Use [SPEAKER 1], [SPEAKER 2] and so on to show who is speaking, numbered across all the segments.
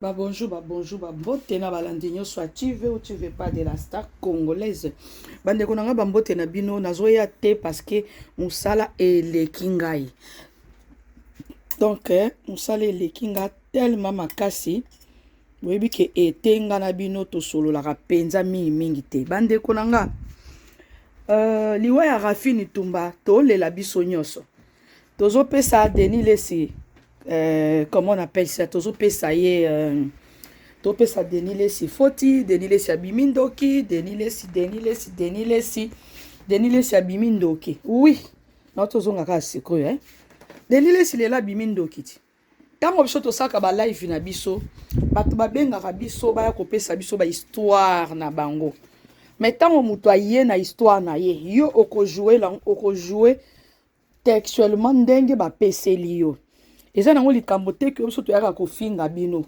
[SPEAKER 1] Bonjour, bonjour, mbote na balandi nyonso tu veux ou tu veux pas de la star congolaise. Bande konanga mbote na bino nazoya te parce que musala eleki ngai. Donc musala eleki nga tellement makasi. Boyebi ke etenga na bino to solo la penza mingi te. Bande konanga liwa ya Rafini Tumba to lela biso nyonso. Tozo pesa Denis Lesi. Comment on appelle ça? Tozo pesa ye to pesa Denis Lesi foti, Denis Lesi abimindoki, Denis Lesi abimindoki. Oui, na tozo ngaka siko hein. Denis Lesi lela abimindoki ti. Tango biso to saka ba live na biso, bato babengaka biso baya kopesa biso ba histoire na bango. Mais tango muto aye na histoire na ye, yo oko jouer textuellement ndenge ba peseli yo. Eza nango likambo te ke biso toyaka kofinga bino.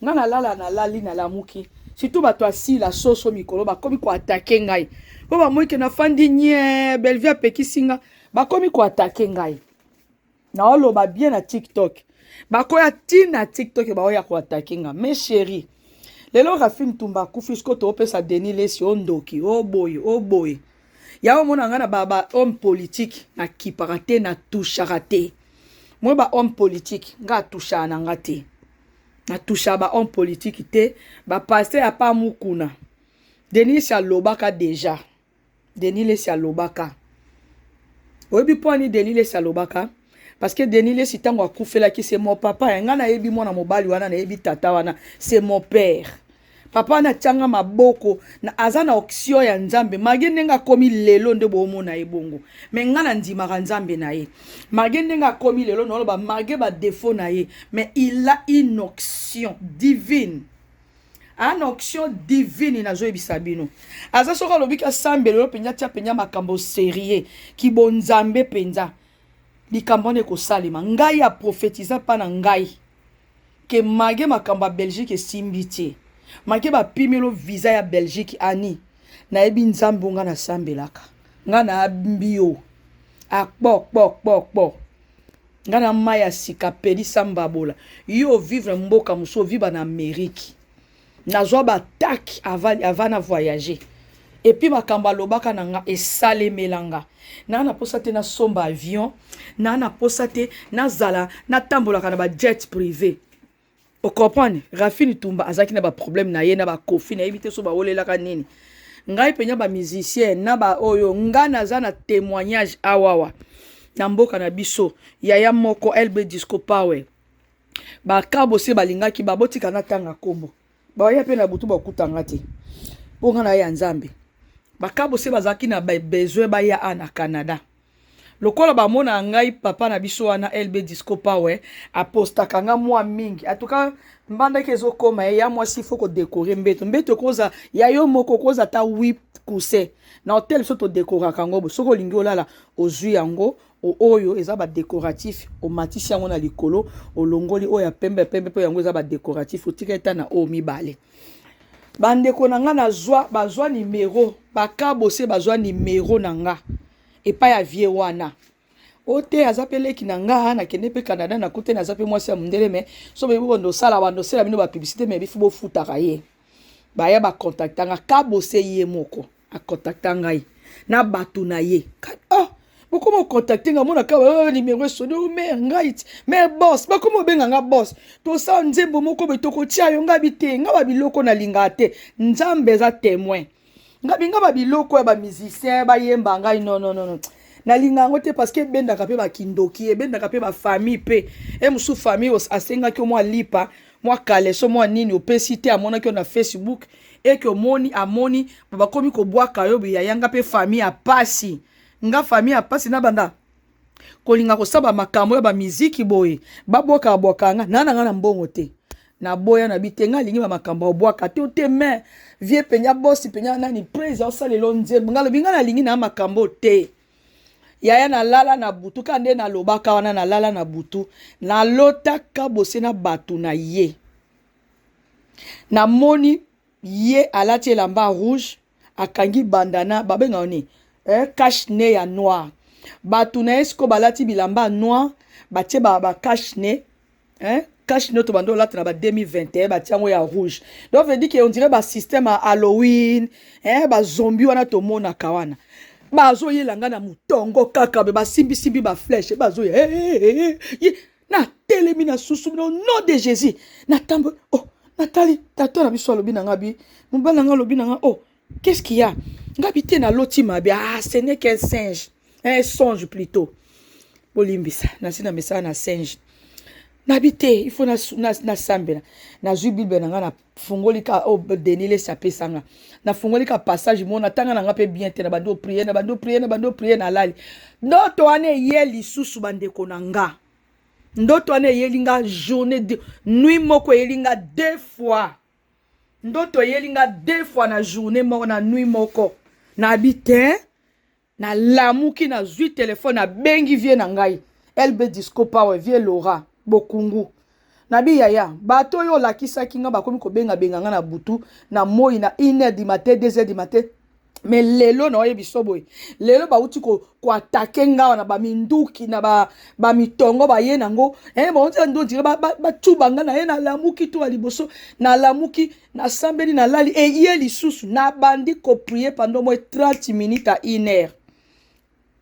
[SPEAKER 1] Nga na lali na lamuki. Surtout bato asila soso mikolo bakomi ko attaquer ngai. Po ba moike na fandi nye Belvia pekisinga bakomi ko attaquer ngai. Na oloba bien na TikTok. Bakoya tina TikTok ba oya ko attaquer nga. Mes chéris. Lelo Rafini Tumba kufisko to pesa Denis Lesi ondoki. Oh boy. Ya mona nga na baba homme politique na kiparate na toucharate. Moi ba homme politique nga toucha na ngate. Na toucha ba homme politique te ba passer a pas mukuna. Denis Lobaka déjà. Denis Lesi Lobaka. Oyebi poni Denis Lesi Lobaka parce que Denis Lesi tango akufela ki c'est mon papa nga na yebi mona mobali wana na yebi tata wana c'est mon père. Papa na tianga maboko na azana oksio ya nzambe magende nga komi lelo nde bomo na ebongo me nga na ndima ka nzambe na ye magende nga komi lelo no ba mage ba défaut na ye mais il a une onction divine une onction divine na zo ebisa bino aza soka lobika sambe lelo penya tia penya makambo sérieux ki bonzambe penza likambo ne ko salima ngai a prophétiser pa na ngai ke mage makambo Belgique simbiti Maki ba pimelo visa ya Belgique ani na ebi nzambo nga na sambelaka nga na mbio akpok nga na maya sika pedi sambabola yo vivre mboka muso viba na Amérique na zo ba tak avant na voyager et puis makamba lobaka na nga esale melanga na posa te na somba avion na posa te na zala na tambola kana ba jet privé. O comprendre Rafini Tumba azaki na ba problème na ye na ba kofi na éviter so ba olela ka nini ngai penya ba musicien na ba oyo ngana za na témoignage awawa na mboka na biso yaya moko LB Disco Power ba kabo se balingaki ba botika na tanga kombo ba ya pe na butu ba kutanga te bonga na ya nzambe ba kabo se bazaki na ba besoin ba ya na Canada. Lokola ba mona ngai papa na biso wana LB Disco Power aposta kanga mwa mingi atuka mbanda kezo koma ya mwa sifo ko décorer mbeto koza ya yo moko koza ta 8 coussin na hotel so to décorer kango soko lingi olala ozui yango o oyo eza ba décoratif o matisi yango na likolo o longoli oya pembe po yango eza ba décoratif o tiketa na o mibale bande ko nanga na bazwa numéro bakabo se bazwa numéro nanga epa ya vie wana ote azapeleki na nga na kende pe Canada na kote na zape mwasi ya mundele me so be bondo sala bino ba publicité me bifu bo futaka ye ba ya ba contactanga kabo se ye moko a contactanga ye na batu na ye boko mo contacter nga mona ka numéro sono me ngai me boss ba komo benga nga boss to sa nzembo moko betoko tia yo nga bite nga ba biloko na linga te nzambe za témoin nga ba biloko ya ba musicien ba yemba ngai non na linga ngote parce que bendaka pe ba kindoki bendaka pe ba famille pe musu famille asenga ki mo lipa mo kale so mo nini opesi te amona ki na Facebook et que moni amoni ba komi ko bwaka yo ya yanga pe famille a pasi nga famille a pasi na banda kolinga ko saba makambo ya ba muziki boye ba bwaka nga na mbongo te na boya na bitenga lingi ba makambo obwaka te te me vie penya boss penya nani praise o sale lonze ngalo binga na lingi na makambo te yaya na lala na butu kande na lobaka wana na lala na butu na lota ka bose na batu na ye na moni ye alati elamba rouge akangi bandana babenga oni cache-nez ya noir batu na esko balati bilamba noir batie ba cache-nez cache notre bando là na ba 2021 ba tiango ya rouge. Donc veut dire que on dirait ba système à Halloween, ba zombie wana to mona kawana. Ba zo yelanga na mutongo kaka ba simbi simbi ba flèche ba zo na telemina susu no nom de Jésus. Na tambo oh Nathalie, tato na biso lobi na ngabi, mubala nga lobi na nga oh, qu'est-ce qu'il y a? Ngabi te na loti mabe, ah ce n'est qu'un singe, un songe plutôt. Bolimbisa, na sina mesa na singe. Nabite, il faut na sambela. Na zu Bible na nga na fungoli ka o denile sape sanga. Na fungoli ka passage mo na tanga na nga pe bien te na bando prier na lali. Ndoto ane yeli susu bandeko na nga. Ndoto ane yelinga journée de nuit moko yelinga 2 fois. Ndoto yelinga 2 fois na journée moko na nuit moko. Nabite na lamuki na zui téléphone na bengi vie na ngai. LB Disco Power vie Laura Bokungu. Nabi yaya bato yo lakisa kinga bakomi ko benga nga na butu na moi na 1h du matin 2h du matin. Mais lelo na oyebi soboy. Lelo ba uti ko attaquer nga na ba minduki na ba mitongo ba ye nango. Ba uti ndo dire ba tubanga na ye na lamuki to aliboso na lamuki na sambeli na lali e ye lisusu na bandi ko prier pendant moi 30 minutes à 1h.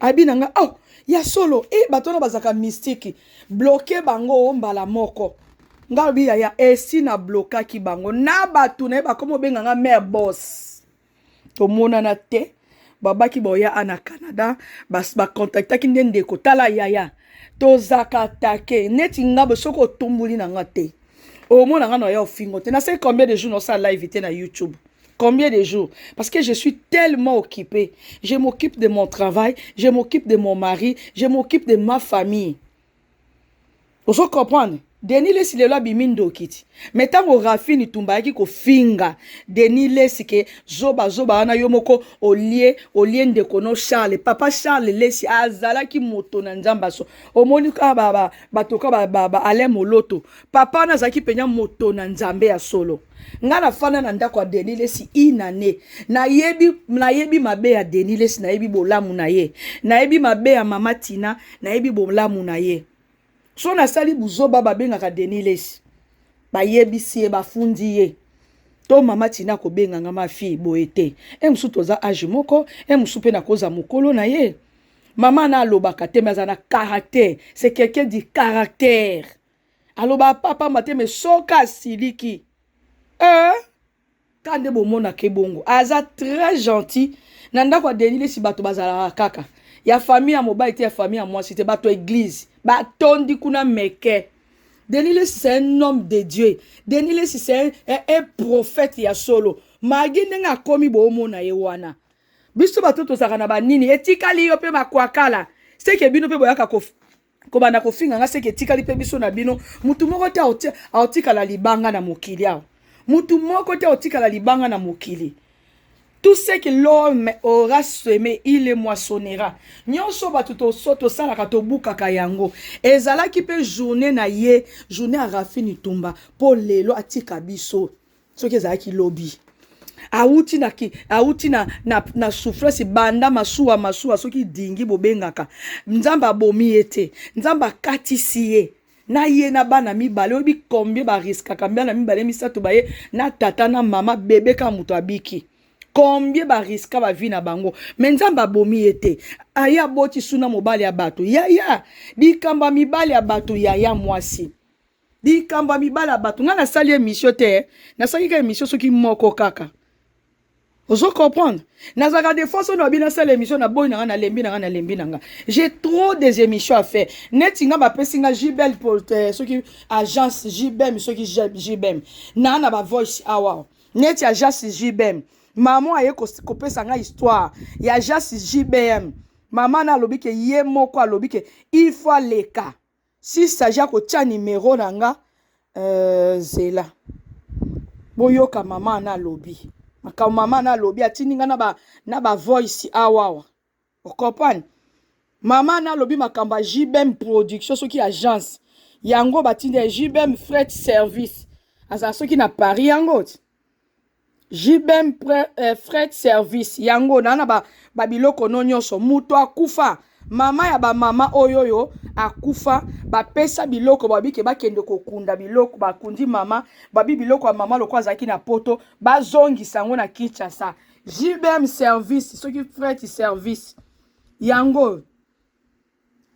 [SPEAKER 1] Abi nanga oh ya solo bato na bazaka mystique bloquer bango mbala moko. Ngabi ya esi na bloka ki bango na batu na ba komo benga nga mère boss. Tomona na te babaki boya ana Canada bas ba contacta ki ndende ko tala yaya tozaka take neti ngabo soko tumbuli na ngate o mona nga no ya ofingo te na sais combien de jours no sa live te na YouTube. Combien de jours? Parce que je suis tellement occupée. Je m'occupe de mon travail, je m'occupe de mon mari, je m'occupe de ma famille. Vous comprenez? Denis lesi lelo bimindo kiti. Metango rafini tumbaki ko finga. Denis lesi ke zoba ana yomoko olie ndeko no Charles. Papa Charles lesi azala ki moto na nzamba so. Omoni ka batoka ale moloto. Papa na zaki penya moto na nzambe ya solo. Ngana fana na ndako Denis lesi inane. Na yebi mabe ya Denis lesi na yebi bolamu na ye. Na yebi mabe ya mama Tina na yebi bolamu na ye. So na sali buzoba babenga ka Denis lesi. Ba yebisi ba fundi ye. To mama Tina ko benga nga ma fille boete. Musu toza age moko, musu pe na koza mukolo na ye. Mama na alobaka te mais ana caractère, c'est quelqu'un du caractère. Aloba papa mate me soka siliki. Kande bo mona ke bongo. Aza très gentil. Nanda kwa Denis lesi bato bazala kaka. Ya famille ya mobile te ya famille ya moi c'était bato église. Batondi kuna meke. Denis lesi c'est un homme de Dieu. Denis lesi c'est un prophète ya solo. Magi nenga komi bo mona ye wana. Biso bato to saka na ba nini etikali yo pe makwakala. C'est que bino pe boyaka ko bana ko finga nga c'est que etikali pe biso na bino. Mutu moko te aotika la libanga na mokili yao. Mutu moko te aotika la libanga na mokili. Tout ce que l'homme aura semé, il le moissonnera. Nyonso batuto soto sala katobuka kayango. Ezala ki pe journée na ye, journée a rafini tumba. Po lelo atika biso. So ke zaki lobby. Auti na souffrance banda masuwa soki dingi bobengaka. Nzamba bomi ete. Nzamba katisiye. Na ye na bana mibale obi combien ba risque kambia na mibale misato baye na tata na mama bébé ka muto abiki. Combien ba risque ba vie na bango. Menzamba bomi ete. Aya boti suna mobali ya bato. Ya. Di kamba mibali ya bato ya mwasi. Di kamba mibali ya bato. Nga na sali émission te. Na sali ka émission soki moko kaka. Vous comprenez? Nazaka des fois on a bien ça l'émission na boy na lembi na. J'ai trop des émissions à faire. Net nga ba pesinga Jibel pour ceux qui agence JBM ceux qui JBM. Na ba voice hour. Net agence JBM. Maman aye ko pesa nga histoire. Ya agence JBM. Maman na lobi ke ye moko lobi ke il faut les cas. Si ça ja ko tia numéro na nga zela. Boyoka maman na lobi. Maka mama na lobi atininga na ba voice awawa. Vous comprenez? Mama na lobi makamba JBM production soki agence. Yango batinde JBM fret service. Asa soki na Paris yango. JBM fret service. Yango na ba biloko no nyonso muto akufa. mama ya ba mama oyoyo akufa ba pesa biloko babike bakende kokunda biloko bakundi mama babi biloko ya mama lokwa zaki na poto bazongisa ngo na Kinshasa JBM service soki fret service yango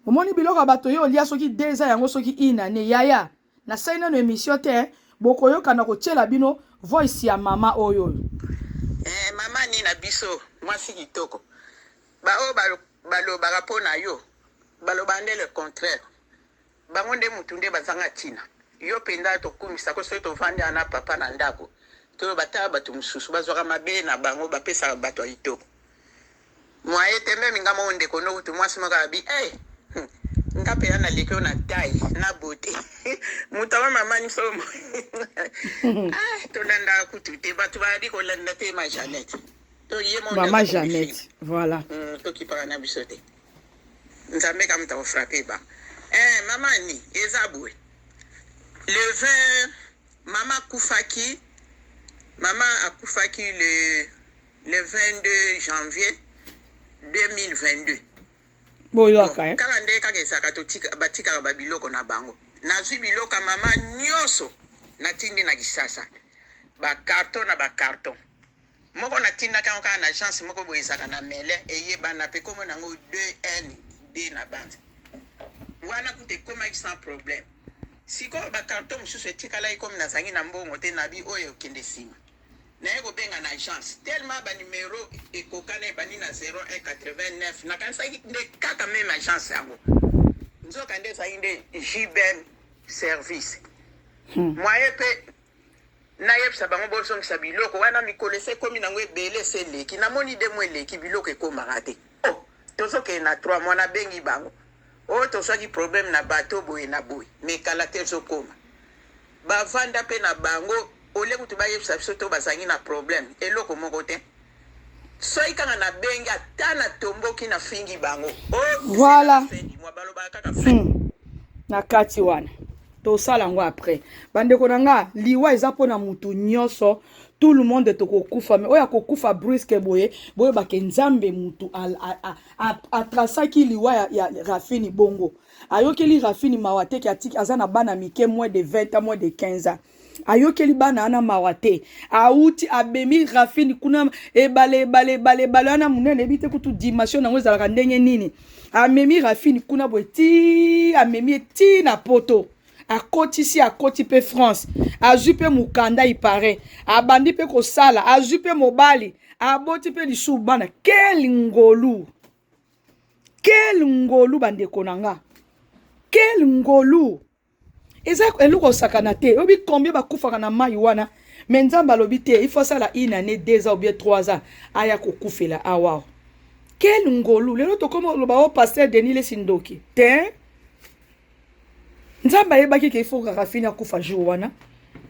[SPEAKER 1] omoni biloko bato yo lia soki 2 ans yango soki inane yaya na saina no émission te bokoyoka na kotiela bino voice ya mama oyo
[SPEAKER 2] mama ni na biso mwasi kitoko bao balobaka mpo na yo baloba nde le contraire bango nde mutu nde bazanga ntina yo mpenza tokumisa ko soki tovandi ana papa na ndako to batala bato mosusu bazwaka mabe na bango bapesaka bato ya kitoko mwaye te meme nga mo ndeko no kutu mwasi moko abi nga mpe na leki na tai na bote mutu awa mama ni somo tolanda kutu te bato bayadi kolanda te ma Jeannette
[SPEAKER 1] Maman Jeannette, voilà.
[SPEAKER 2] Toki para na biso te. Nzambe kam ta frappé ba. Maman ni ezaboué. Le 20 maman Koufaki le 22 janvier 2022.
[SPEAKER 1] Boyo ka.
[SPEAKER 2] Kala nde ka kesaka to tika batika ba biloko na bango. Nazwi biloko mama nyoso na tindi na kisasa. Ba carton na ba carton. Moko na tinda kaka na agence moko boyesaka na mele eye bana pe komo nango 2N D na bande wana kute koma sans problème siko ba carton mususu etikala ikomi na zangi na mbongo te na bi oyo kende sima na yego benga na agence tellement ba numéro ekokana bani na 0189 na kanisa nde kaka même agence yango nzoka nde sa inde JBM service moye pe na yebisa bango bosongisa biloko wana mikolo ese komi nango ebele se leki namoni de mwe leki biloko ekomaka te tozoke na 3 mois na bengi bango tozwaki problème na bato boye na boye mekala te ezokoma bavanda mpe na bango ole kutu bayebisa biso to bazangi na problème eloko moko te soki kaka na bengi ata na tomboki na fingi bango
[SPEAKER 1] voilà
[SPEAKER 2] balobaka kaka
[SPEAKER 1] na kati wana tosala ngo après bandeko na nga liwa eza pona mutu nyonso tout le monde tokokufa mais oya kokufa brusque boye bake nzambe mutu atrasaki liwa ya Rafini bongo ayokeli Rafini mawate atiki aza na bana mike moins de 20 ans moins de 15 ans ayokeli bana ana mawate auti abemi Rafini kuna ebale ana munene bite kutu dimension nango ezalaka ndenge nini amemi Rafini kuna boye ti amemi ti na poto akoti pe France azwi pe mukanda ipare abandi pe kosala azwi pe mobali aboti pe lisu bana quel ngolu bandeko nanga quel ngolu eza eloko sakana te obi combien bakufaka na mai wana mais nzamba lobi te il faut sala une année 2 ans ou bien 3 ans aya kokufela awa quel ngolu lelo to komo loba o pasteur Denis le Sindoki te Nzamba yebaki ke ifo Rafini akufa jour wana.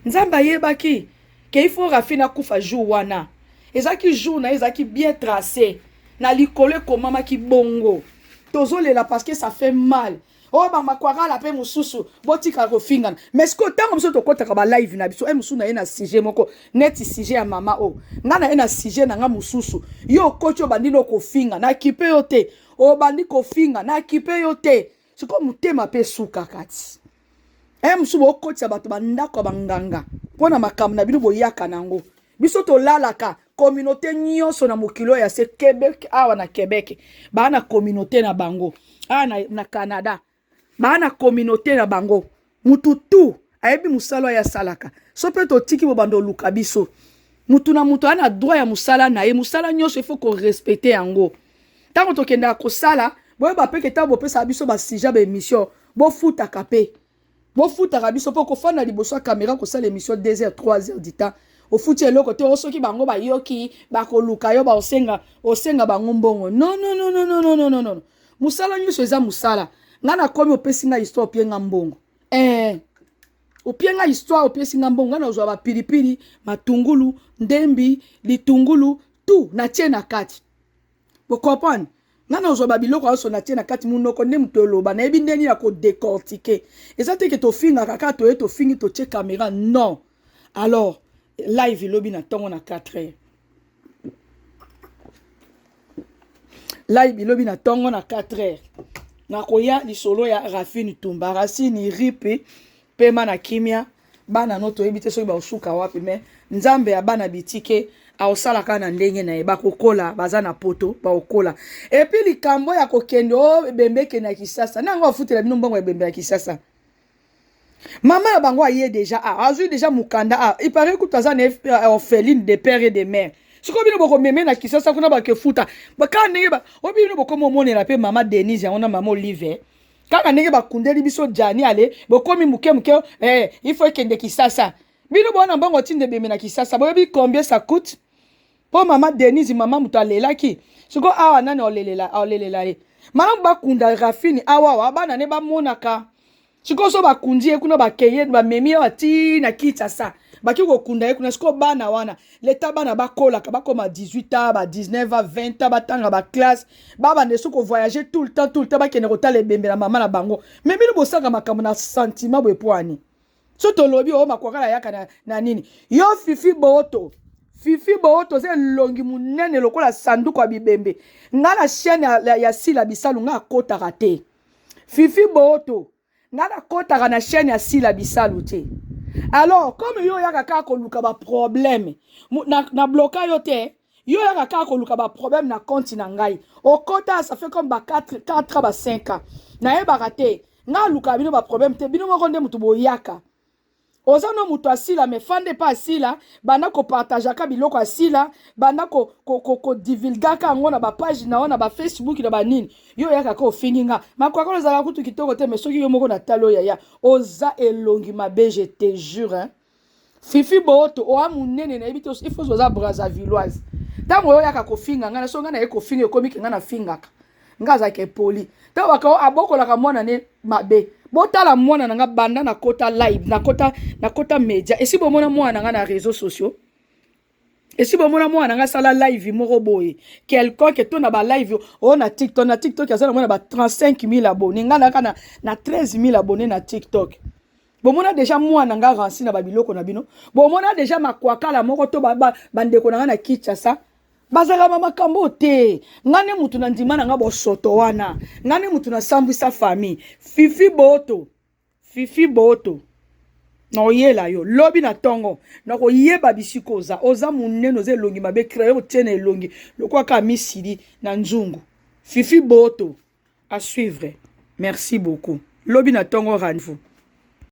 [SPEAKER 1] Nzamba yebaki ke ifo Rafini akufa jour wana. Ezaki jour na ezaki bien tracé. Na likole komama ki bongo. Tozolela parce que ça fait mal. Oh ba makwara la pe mususu botika kofinga. Mais ce que tant mususu to kota ba live na biso mususu na ena sujet moko net sujet ya mama o. Nga na ena sujet na nga mususu. Yo kocho bandino kofinga na kipe yote. O bandi kofinga na kipe yote. Siko mutema pe suka kati. Musubo okotisa bato bandako banganga pona makambo na bino boyaka nango biso to lalaka communauté nyonso na mokilo ya se Québec awa na Québec bana communauté na bango na Canada bana communauté na bango mutu tu ayebi musala ya salaka so pe to tiki bo bando luka biso mutu na mutu ana droit ya musala na ye musala nyonso il faut ko respecter yango tango to kenda ko sala boye ba peke tabo pesa biso ba sija ba émission bo futa kapé Bo futa rabiso po ko fana liboso caméra ko sala émission 2 heures 3 heures du temps o futi eloko te osoki bango ba yoki ba ko luka yo ba osenga bango mbongo non musala nyuso eza musala ngana komi opesi nga histoire pienga mbongo opienga histoire opesi nga mbongo ngana ozwa ba pilipili matungulu ndembi litungulu tout na tie na kati bo comprendre nana ozoba biloko aso na tie na kati munoko nde muto loba na ebi ndeni ya ko décortiquer eza te ke to finga kaka to eto fingi to tie caméra non alors live lobi na tongo na 4 heures live bilobi na tongo na 4h nakoya lisolo ya Rafini Tumba Racine ripe pema na kimia bana noto ebite soki ba usuka wapi me nzambe ya bana bitike aosala kana ndenge na eba kokola baza na poto ba okola et puis likambo ya kokende o bembeke na Kisasa nango afutela bino mbongo ya bembe ya Kisasa maman ya bango aye déjà azui déjà mukanda il paraît que taza na orpheline de père et de mère siko bino boko meme na Kisasa kuna ba ke futa ba ka ndenge ba o bino boko momone na pe mama Denise ya ona mama Olive kaka ndenge ba kundeli biso jani ale bokomi muke il faut kende Kisasa bino bona mbongo tinde beme na Kisasa boyebi combien ça coûte pour maman Denise maman mutalela ki siko awa nani olelela maman ba kunda Rafini awa bana ne ba monaka siko so ba kundi kuna ba keye ba memi ati na Kisasa baki ko kunda kuna siko bana wana leta bana ba kola ka ba koma 18 ba 19 20 ba tanga ba classe baba ne soko voyager tout le temps ba kene ko tale bembe na maman na bango mais bino bosanga makambo na sentiment bo epoani soto lobi o makwakala yaka na nini yo Fifi Boto ze longi munene lokola sanduku ya bibembe nga na chaîne ya Sila Bisalu nga kota rate Fifi Boto nga na kota na chaîne ya Sila Bisalu te alors comme yo yaka ka ko luka ba problème na bloka yo te yo yaka ka ko luka ba problème na compte na ngai o kota ça fait comme ba 4 ba 5 ans na e ba rate nga luka bino ba problème te bino mo nde mutu boyaka ozano mutu asila me fande pa asila bana ko partager ka biloko asila bana ko divulga ka ngona ba page na ona ba Facebook na ba nini yo yaka ko fininga makwakolo zala kutu kitoko te me soki yo moko na talo ya oza elongi mabe je te jure hein? Fifi Boto o amunene na ebito il faut oza Brazzavilloise tango yo yaka ko finga ngana so ngana eko finga ko miki ngana fingaka ngaza ke poli ta waka abokola ka mwana ne mabe botala mwana nanga banda na kota live na kota media esi bomona mwana nanga na réseaux sociaux esi bomona mwana nanga sala live moko boye quelqu'un que to na ba live o na TikTok azana mwana ba 35 000 abonnés ngana kana na 13 000 abonnés na TikTok bomona déjà mwana nanga ransi na babiloko na bino bomona déjà makwakala moko to bandeko nanga na Kinshasa bazala mama kambo te ngane mutu na ndima na nga bosoto wana ngane mutu na sambwisa famille Fifi Boto na oyela yo lobi na tongo na ko yeba bisiko oza munene ze longi mabe créer otena elongi lokwa ka misidi na nzungu Fifi Boto à suivre merci beaucoup lobi na tongo rendez-vous